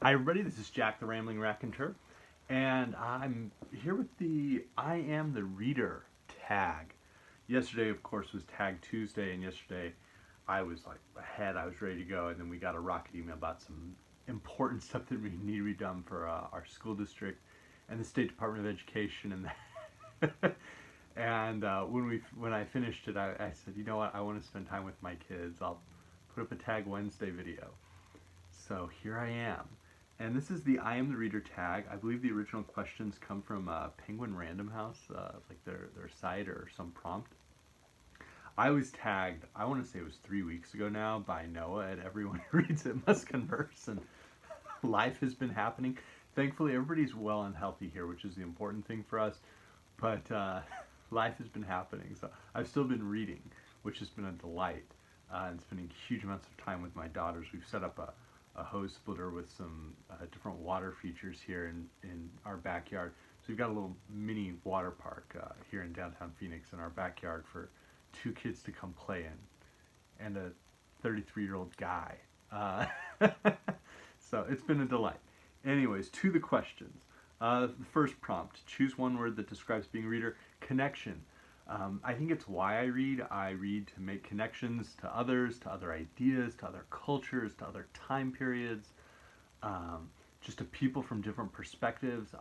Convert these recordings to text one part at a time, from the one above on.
Hi everybody, this is Jack the Rambling Raconteur, and I'm here with the I Am the Reader tag. Yesterday, of course, was Tag Tuesday, and yesterday I was like ahead, I was ready to go, and then we got a rocket email about some important stuff that we need to be done for our school district and the State Department of Education, and and when I finished it, I said, you know what, I want to spend time with my kids. I'll put up a Tag Wednesday video. So here I am. And this is the I Am the Reader tag. I believe the original questions come from Penguin Random House, like their site or some prompt. I was tagged, I want to say it was 3 weeks ago now, by Noah at Everyone Who Reads It Must Converse, and life has been happening. Thankfully, everybody's well and healthy here, which is the important thing for us, but life has been happening. So I've still been reading, which has been a delight, and spending huge amounts of time with my daughters. We've set up a hose splitter with some different water features here in our backyard. So we've got a little mini water park here in downtown Phoenix in our backyard for 2 kids to come play in, and a 33-year-old guy. So it's been a delight. Anyways, to the questions. The first prompt, choose one word that describes being a reader. Connection. I think it's why I read. I read to make connections to others, to other ideas, to other cultures, to other time periods, just to people from different perspectives.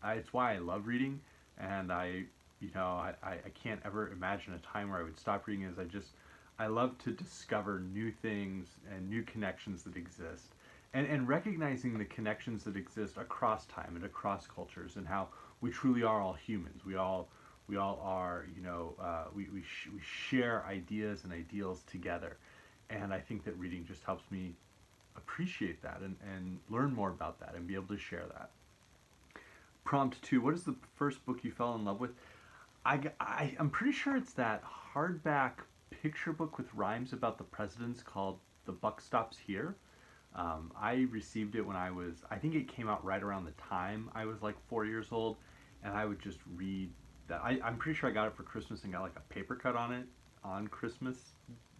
It's why I love reading, and I can't ever imagine a time where I would stop reading. I love to discover new things and new connections that exist, and recognizing the connections that exist across time and across cultures, and how we truly are all humans. We all are, we share ideas and ideals together. And I think that reading just helps me appreciate that and learn more about that and be able to share that. Prompt 2, what is the first book you fell in love with? I'm pretty sure it's that hardback picture book with rhymes about the presidents called The Buck Stops Here. I received it when I think it came out right around the time I was like 4 years old, and I would just read that. I'm pretty sure I got it for Christmas and got like a paper cut on it on Christmas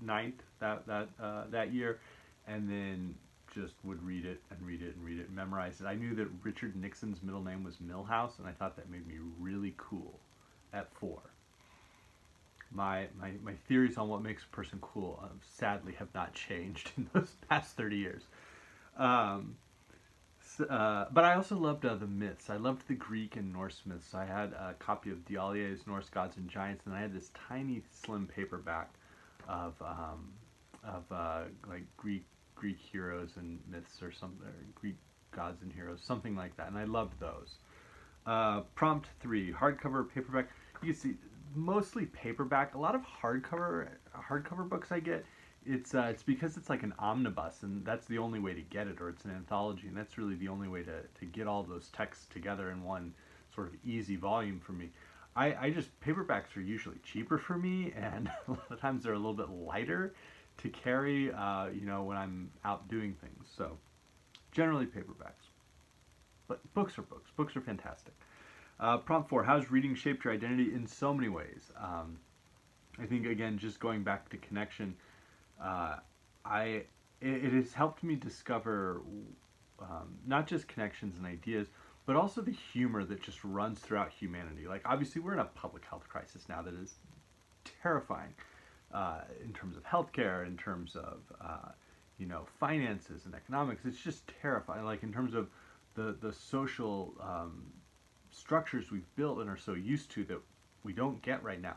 night that year, and then just would read it and read it and read it and memorize it. I knew that Richard Nixon's middle name was Milhouse, and I thought that made me really cool at 4. My theories on what makes a person cool sadly have not changed in those past 30 years. But I also loved the myths. I loved the Greek and Norse myths. I had a copy of Diallia's Norse Gods and Giants, and I had this tiny, slim paperback of like Greek heroes and myths or something, or Greek gods and heroes, something like that. And I loved those. Prompt 3, hardcover, paperback. You can see mostly paperback. A lot of hardcover books I get. It's because it's like an omnibus, and that's the only way to get it, or it's an anthology, and that's really the only way to get all those texts together in one sort of easy volume for me. Paperbacks are usually cheaper for me, and a lot of times they're a little bit lighter to carry, when I'm out doing things. So generally paperbacks. But books are books. Books are fantastic. Prompt 4, how has reading shaped your identity? In so many ways. I think, again, just going back to connection, it has helped me discover not just connections and ideas, but also the humor that just runs throughout humanity. Like, obviously, we're in a public health crisis now that is terrifying in terms of healthcare, in terms of finances and economics. It's just terrifying. Like, in terms of the social structures we've built and are so used to that we don't get right now.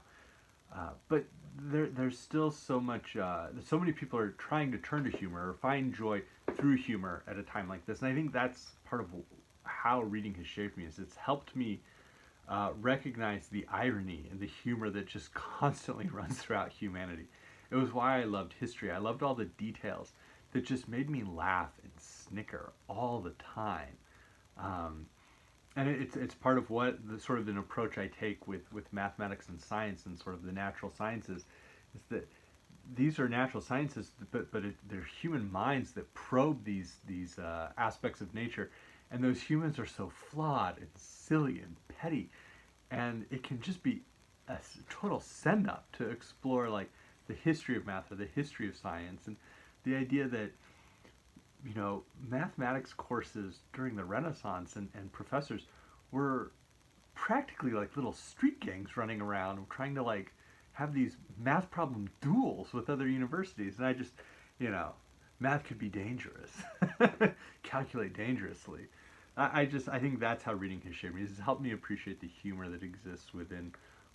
But there's still so much, so many people are trying to turn to humor or find joy through humor at a time like this. And I think that's part of how reading has shaped me, is it's helped me recognize the irony and the humor that just constantly runs throughout humanity. It was why I loved history. I loved all the details that just made me laugh and snicker all the time. And it's part of what the sort of an approach I take with mathematics and science and sort of the natural sciences, is that these are natural sciences, but they're human minds that probe these aspects of nature, and those humans are so flawed and silly and petty, and it can just be a total send up to explore like the history of math or the history of science, and the idea that mathematics courses during the Renaissance, and professors were practically like little street gangs running around trying to like have these math problem duels with other universities. And I just, you know, math could be dangerous. Calculate dangerously. I think that's how reading has shaped me. It's helped me appreciate the humor that exists within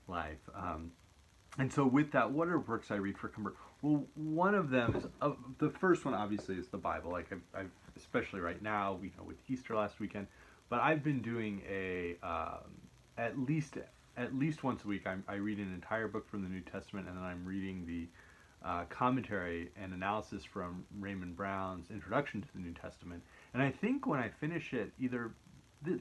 life. And so with that, what are works I read for comfort? Well, one of them is, the first one obviously is the Bible. Like I've especially right now, with Easter last weekend, but I've been doing at least once a week. I read an entire book from the New Testament, and then I'm reading the commentary and analysis from Raymond Brown's Introduction to the New Testament. And I think when I finish it, either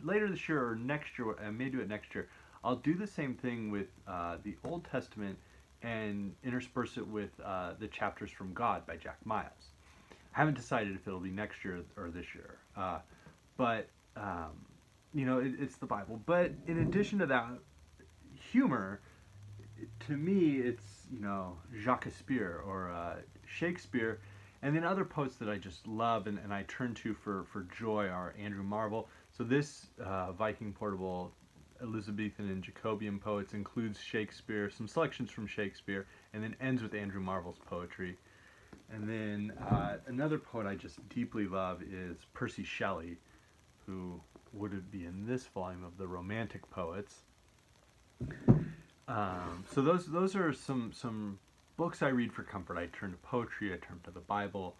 later this year or next year, I may do it next year, I'll do the same thing with the Old Testament and intersperse it with the chapters from God by Jack Miles. I haven't decided if it'll be next year or this year, but it's the Bible. But in addition to that, humor, to me, it's Jacques Spear or Shakespeare, and then other poets that I just love and I turn to for joy are Andrew Marvell. So this Viking Portable Elizabethan and Jacobean poets includes Shakespeare, some selections from Shakespeare, and then ends with Andrew Marvell's poetry. And then another poet I just deeply love is Percy Shelley, who would be in this volume of the Romantic Poets. So those are some books I read for comfort. I turn to poetry, I turn to the Bible.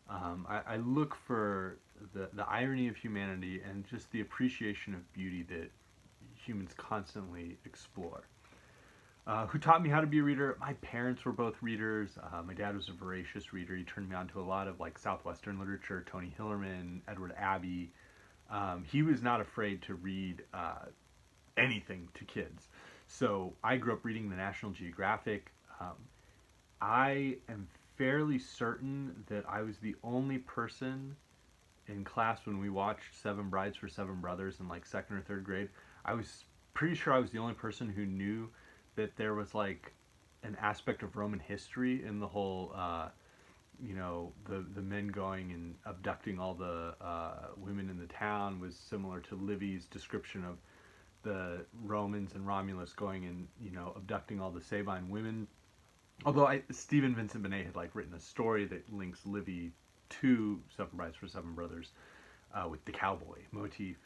I look for the irony of humanity and just the appreciation of beauty that humans constantly explore. Who taught me how to be a reader? My parents were both readers. My dad was a voracious reader. He turned me on to a lot of like Southwestern literature, Tony Hillerman, Edward Abbey. He was not afraid to read anything to kids. So I grew up reading the National Geographic. I am fairly certain that I was the only person in class when we watched Seven Brides for Seven Brothers in like second or third grade. I was pretty sure I was the only person who knew that there was like an aspect of Roman history in the whole, the men going and abducting all the women in the town was similar to Livy's description of the Romans and Romulus going and abducting all the Sabine women. Although Stephen Vincent Benet had like written a story that links Livy to Seven Brides for Seven Brothers with the cowboy motif.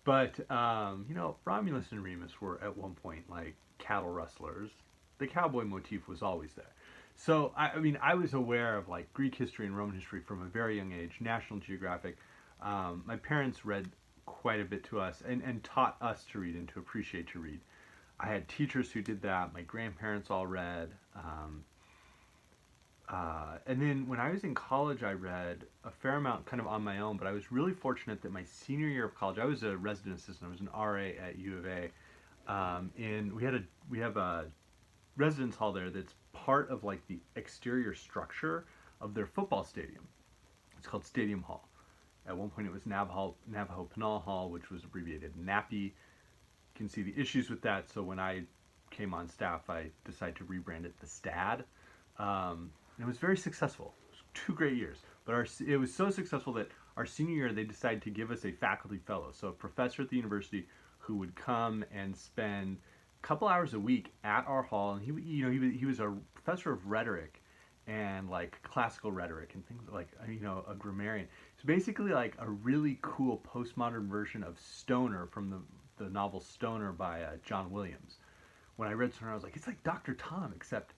But Romulus and Remus were at one point like cattle rustlers. The cowboy motif was always there. So I was aware of like Greek history and Roman history from a very young age. National Geographic. My parents read quite a bit to us and taught us to read and to appreciate to read. I had teachers who did that. My grandparents all read. And then when I was in college, I read a fair amount kind of on my own, but I was really fortunate that my senior year of college, I was a resident assistant. I was an RA at U of A. And we have a residence hall there that's part of like the exterior structure of their football stadium. It's called Stadium Hall. At one point it was Navajo Pinal Hall, which was abbreviated NAPI. You can see the issues with that, so when I came on staff, I decided to rebrand it the STAD. And it was very successful. It was 2 great years. But it was so successful that our senior year, they decided to give us a faculty fellow, so a professor at the university who would come and spend a couple hours a week at our hall. And he was a professor of rhetoric and like classical rhetoric and things like, a grammarian. It's basically like a really cool postmodern version of Stoner from the novel Stoner by John Williams. When I read Stoner, I was like, it's like Dr. Tom, except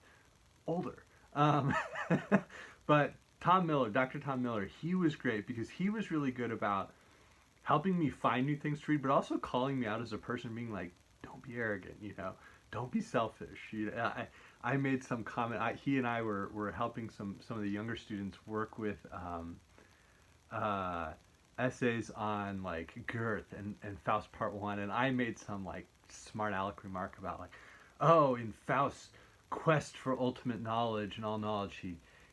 older. But Dr. Tom Miller, he was great because he was really good about helping me find new things to read, but also calling me out as a person, being like, don't be arrogant, don't be selfish. I made some comment. He and I were helping some of the younger students work with essays on like Goethe and Faust Part 1, and I made some like smart aleck remark about like, oh, in Faust's quest for ultimate knowledge and all knowledge,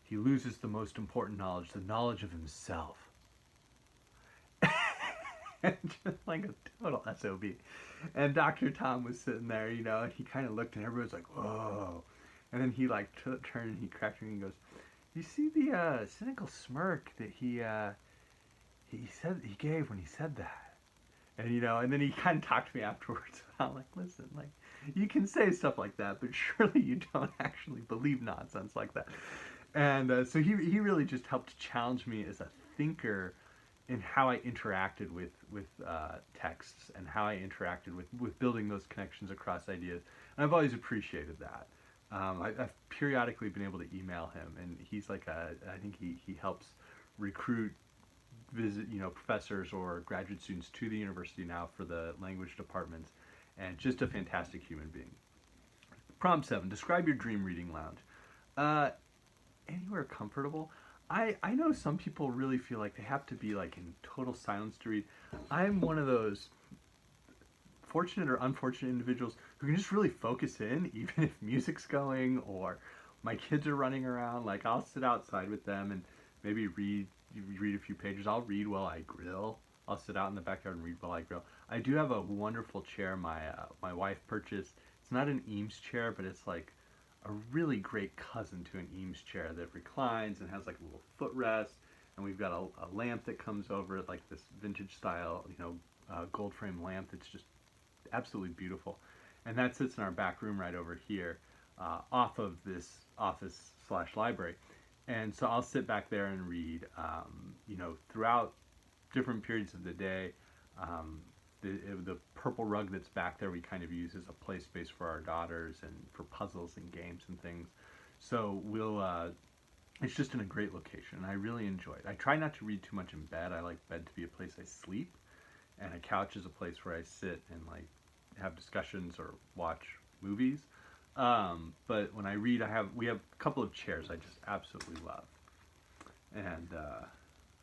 he loses the most important knowledge, the knowledge of himself. And just like a total SOB. And Dr. Tom was sitting there, and he kind of looked and everybody was like, whoa. And then he like turned and he cracked me and he goes, you see the cynical smirk that he he gave when he said that. And and then he kind of talked to me afterwards about like, listen, like you can say stuff like that, but surely you don't actually believe nonsense like that. And so he really just helped challenge me as a thinker in how I interacted with texts and how I interacted with building those connections across ideas. And I've always appreciated that. I've periodically been able to email him, and he's like I think he helps recruit professors or graduate students to the university now for the language departments, and just a fantastic human being. Prompt 7: describe your dream reading lounge. Anywhere comfortable. I know some people really feel like they have to be like in total silence to read. I'm one of those fortunate or unfortunate individuals who can just really focus in, even if music's going or my kids are running around. Like I'll sit outside with them and maybe read a few pages. I'll read while I grill. I'll sit out in the backyard and read while I grill. I do have a wonderful chair my wife purchased. It's not an Eames chair, but it's like a really great cousin to an Eames chair that reclines and has like a little footrest. And we've got a lamp that comes over it, like this vintage style, gold frame lamp that's just absolutely beautiful. And that sits in our back room right over here, off of this office/library. And so I'll sit back there and read, throughout different periods of the day. The purple rug that's back there we kind of use as a play space for our daughters and for puzzles and games and things. So it's just in a great location, and I really enjoy it. I try not to read too much in bed. I like bed to be a place I sleep, and a couch is a place where I sit and like have discussions or watch movies. But when I read, we have a couple of chairs I just absolutely love. And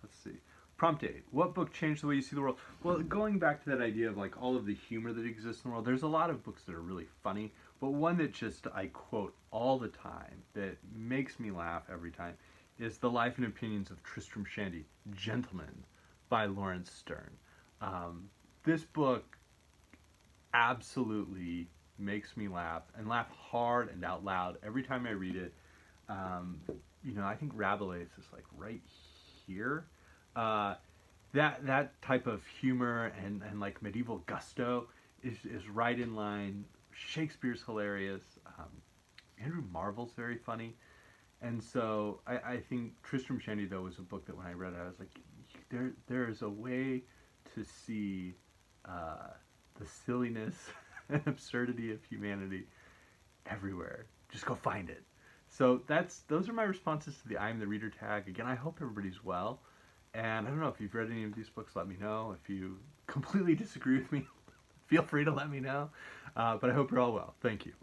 let's see. Prompt 8. What book changed the way you see the world? Well, going back to that idea of like all of the humor that exists in the world, there's a lot of books that are really funny, but one that just I quote all the time that makes me laugh every time is The Life and Opinions of Tristram Shandy, Gentleman by Lawrence Stern. This book absolutely makes me laugh, and laugh hard and out loud every time I read it. I think Rabelais is like right here. That type of humor and like medieval gusto is right in line. Shakespeare's hilarious. Andrew Marvell's very funny. And so I think Tristram Shandy, though, was a book that when I read it, I was like, there is a way to see the silliness and absurdity of humanity everywhere. Just go find it. So those are my responses to the I Am the Reader tag. Again, I hope everybody's well. And I don't know if you've read any of these books, let me know. If you completely disagree with me, feel free to let me know. But I hope you're all well. Thank you.